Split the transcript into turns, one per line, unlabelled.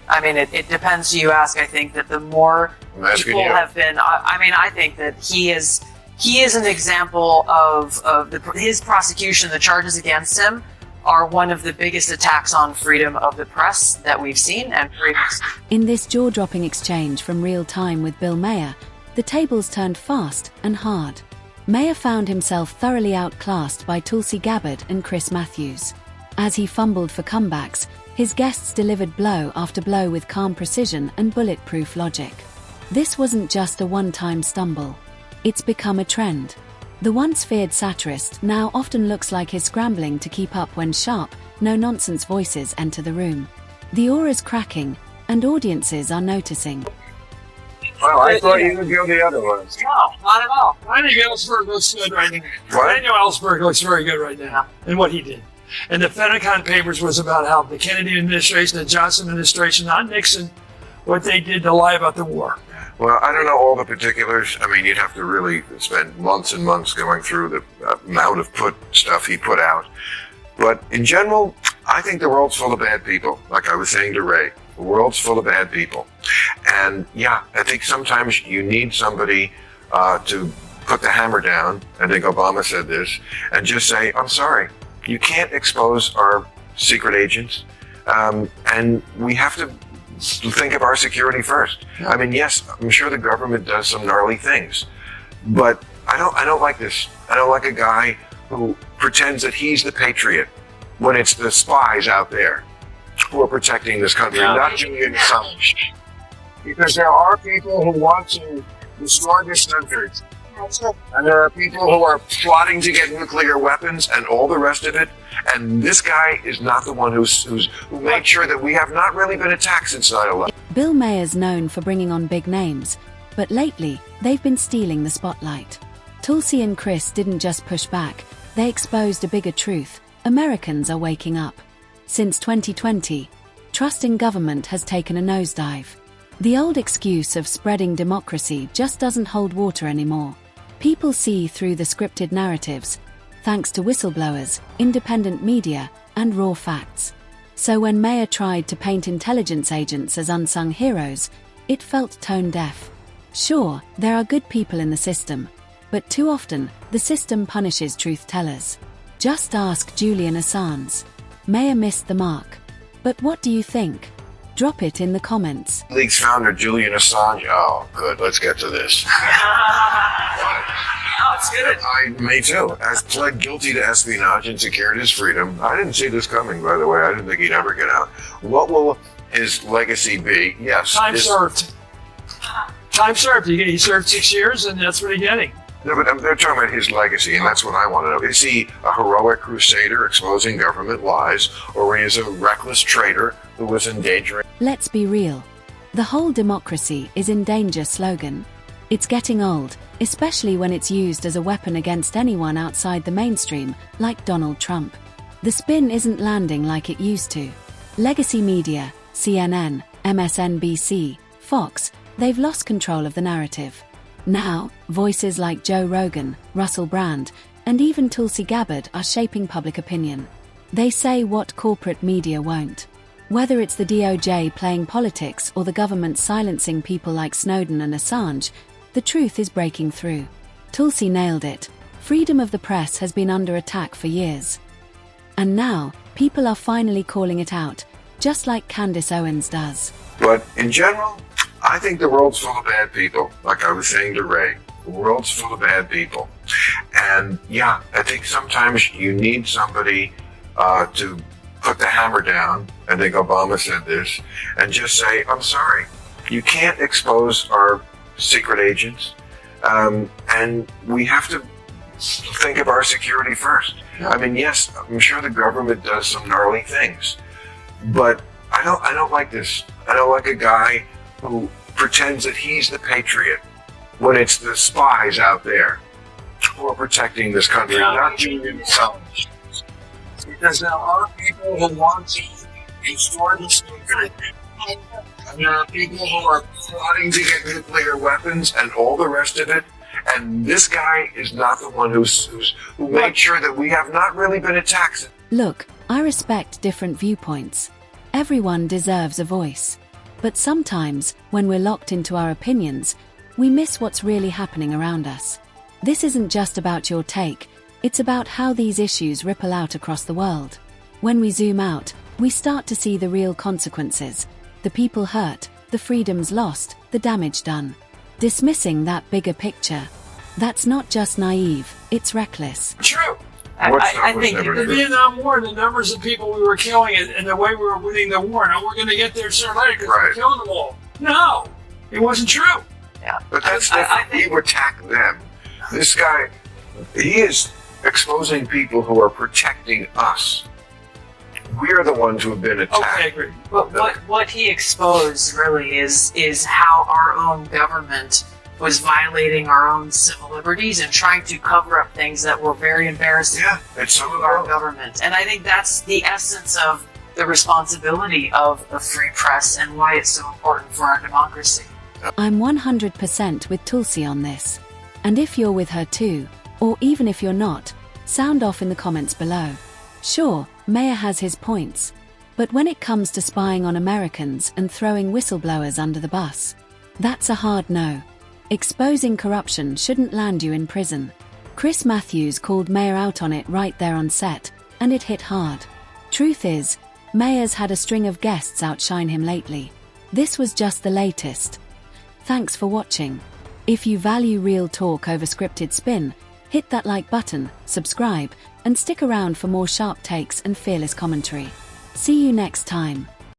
I mean, it depends who you ask. I think that the more people have been, I think that he is an example of his prosecution. The charges against him are one of the biggest attacks on freedom of the press that we've seen and freedom.
In this jaw-dropping exchange from Real Time with Bill Maher, the tables turned fast and hard. Maher found himself thoroughly outclassed by Tulsi Gabbard and Chris Matthews. As he fumbled for comebacks, his guests delivered blow after blow with calm precision and bulletproof logic. This wasn't just a one-time stumble. It's become a trend. The once feared satirist now often looks like he's scrambling to keep up when sharp, no-nonsense voices enter the room. The aura's cracking, and audiences are noticing.
Well, I thought you would go the other ones.
No, not at all.
I think Ellsberg looks good right now.
What?
Daniel Ellsberg looks very good right now, and what he did. And the Pentagon Papers was about how the Kennedy administration, the Johnson administration, not Nixon, what they did to lie about the war.
Well, I don't know all the particulars. I mean, you'd have to really spend months and months going through the amount of stuff he put out. But in general, I think the world's full of bad people. Like I was saying to Ray, the world's full of bad people. And yeah, I think sometimes you need somebody to put the hammer down, I think Obama said this, and just say, I'm sorry, you can't expose our secret agents, and we have to think of our security first. I mean, yes, I'm sure the government does some gnarly things, but I don't like this. I don't like a guy who pretends that he's the patriot when it's the spies out there who are protecting this country, not Julian Assange. Because there are people who want to destroy this country. And there are people who are plotting to get nuclear weapons and all the rest of it. And this guy is not the one who made sure that we have not really been attacked since 9/11.
Bill Maher's known for bringing on big names, but lately, they've been stealing the spotlight. Tulsi and Chris didn't just push back, they exposed a bigger truth. Americans are waking up. Since 2020, trust in government has taken a nosedive. The old excuse of spreading democracy just doesn't hold water anymore. People see through the scripted narratives, thanks to whistleblowers, independent media, and raw facts. So when Maher tried to paint intelligence agents as unsung heroes, it felt tone-deaf. Sure, there are good people in the system, but too often, the system punishes truth-tellers. Just ask Julian Assange. Maher missed the mark. But what do you think? Drop it in the comments.
Leaks founder Julian Assange. Oh, good. Let's get to this.
Oh, it's good.
Me too. Has pled guilty to espionage and secured his freedom. I didn't see this coming, by the way. I didn't think he'd ever get out. What will his legacy be? Yes.
Time served. Time served. He served 6 years, and that's what he's getting.
No, but they're talking about his legacy, and that's what I want to know. Is he a heroic crusader exposing government lies, or is he a reckless traitor who was endangering?
Let's be real. The whole democracy is in danger slogan. It's getting old, especially when it's used as a weapon against anyone outside the mainstream, like Donald Trump. The spin isn't landing like it used to. Legacy media, CNN, MSNBC, Fox, they've lost control of the narrative. Now, voices like Joe Rogan, Russell Brand, and even Tulsi Gabbard are shaping public opinion. They say what corporate media won't. Whether it's the DOJ playing politics or the government silencing people like Snowden and Assange, the truth is breaking through. Tulsi nailed it. Freedom of the press has been under attack for years. And now, people are finally calling it out, just like Candace Owens does.
But in general, I think the world's full of bad people. Like I was saying to Ray, the world's full of bad people. And yeah, I think sometimes you need somebody to put the hammer down, I think Obama said this, and just say, I'm sorry, you can't expose our secret agents, and we have to think of our security first. I mean, yes, I'm sure the government does some gnarly things, but I don't like this. I don't like a guy who pretends that he's the patriot when it's the spies out there who are protecting this country, not Julian Assange. Because there are people who want to destroy this country. And there are people who are plotting to get nuclear weapons and all the rest of it. And this guy is not the one who made sure that we have not really been attacked.
Look, I respect different viewpoints. Everyone deserves a voice. But sometimes, when we're locked into our opinions, we miss what's really happening around us. This isn't just about your take, it's about how these issues ripple out across the world. When we zoom out, we start to see the real consequences, the people hurt, the freedoms lost, the damage done. Dismissing that bigger picture, that's not just naive, it's reckless.
True.
I think
The Vietnam War, the numbers of people we were killing and the way we were winning the war, and we're going to get there sooner or later because we're killing them all. No, it wasn't true.
Yeah.
But that's different. You attack them. This guy, he is exposing people who are protecting us. We're the ones who have been attacked.
Okay, I agree.
But what he exposed really is how our own government was violating our own civil liberties and trying to cover up things that were very embarrassing
it's
to our government. And I think that's the essence of the responsibility of the free press and why it's so important for our democracy.
I'm 100% with Tulsi on this. And if you're with her too, or even if you're not, sound off in the comments below. Sure, Maher has his points, but when it comes to spying on Americans and throwing whistleblowers under the bus, that's a hard no. Exposing corruption shouldn't land you in prison. Chris Matthews called Maher out on it right there on set, and it hit hard. Truth is, Maher's had a string of guests outshine him lately. This was just the latest. Thanks for watching. If you value real talk over scripted spin, hit that like button, subscribe, and stick around for more sharp takes and fearless commentary. See you next time.